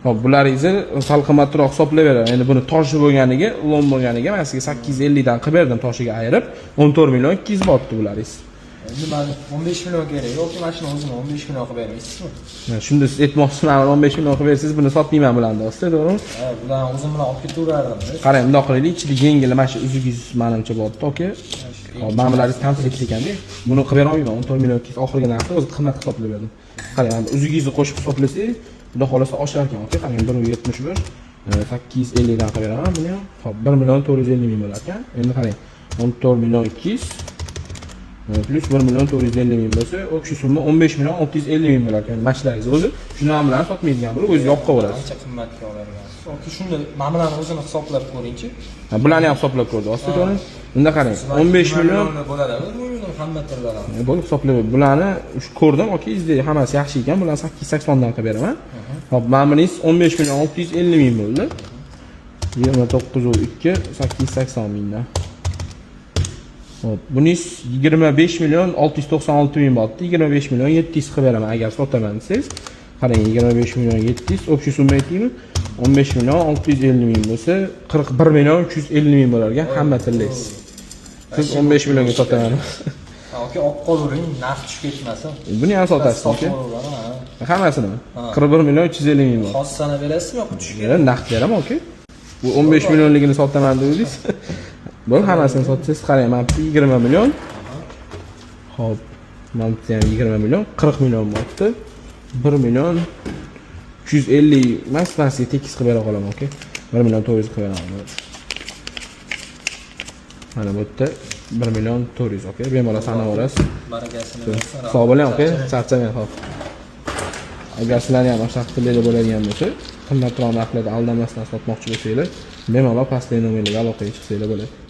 Hop, bularingizni sal qimmatroq hisoblab beraman. Endi buni toshi bo'lganiga, lom bo'lganiga men sizga 850 dan qilib berdim, toshiga ayirib, 14 million 200 botdi bularingiz. Nima 15 million kerak yoki mashina o'zini 15 million qilib bermaysizmi? Shunda siz aytmoqchiman, 15 million qilib bersangiz buni sotmayman bilan do'stlar, to'g'rimi? Ha, bularni o'zim bilan olib ketaverardim. Qarang, bundoq qilaylik, ichida yengil mana shu uzugingiz menimcha botdi, aka. Hop, men bilaringiz komplekt ekanda. Buni qilib bera olmayman, 14 million 200 oxirgi narxni o'zi qimmat hisoblab berdim. Qarang, uzugingizni qo'shib hisoblasangiz, xudo xolasa oshar ekan, aka. Qarang, 171 850 dan qilib beraman buni ham. Hop, 1 million 450 ming bo'lar ekan. Endi qarang, 14 million 200 plus 1 million 450 ming bo'lsa, o'sha summa 15 million 650 ming bo'lar ekan. Mashinalaringiz o'zi shuni ham bilan sotmaydigan bo'lib, o'zi yoqqa qo'yasiz. Qancha qimmatga olargan. Yoki shuni men bilan o'zini hisoblab ko'ring-chi. Ha, bularni ham hisoblab ko'rdi. Osti to'g'ri. Bunda qarang, 15 million bo'ladimi? Buni hamma turadi. bo'lib hisoblab. Bularni shu ko'rdim, aka, izda hammasi yaxshi ekan. Bularni 880 dan qilib beraman. Hop, men buningiz 15 million 650 ming bo'ldi. 29.2 880 mingdan. Hop, buningiz 25 million 696 ming botdi. 25 million 700 qilib beraman agar sotaman desangiz. Qarang, 25 million 700, o'sha summa aytaymi? 15 million 650 ming bo'lsa, 41 million 350 ming bo'lar ekan hamma tillaysiz. Siz 15 millionga sotaman. Yoki olib qolavering, narx tushib ketmasin. Buni ham sotasiz, aka. Hammasini. 41 million 350 ming bor. Hozir sana berasizmi yoki tushib ketadi? Naqd beraman, aka. Bu 15 millionligini sotaman dedingiz. Bo'lib hammasini sotsangiz, qarang, men 20 million. Hop, men ham 20 million 40 million botdi. 1 million 250 masmasiga tekis qilib bera qolaman, aka. 1 million 400 qilib beraman. Mana bu yerda 1 million 400, aka. Bemalol sanaverasiz. Barakasini bersin. Sog' bo'ling, aka. Charchamang, xo'p. Agar sizlarga ham o'sha qilib bo'ladigan bo'lsa, qimmatroq narxlarda aldamasdan sotmoqchi bo'lsanglar, bemalol pastdagi nomerga aloqaga chiqsanglar bo'ladi.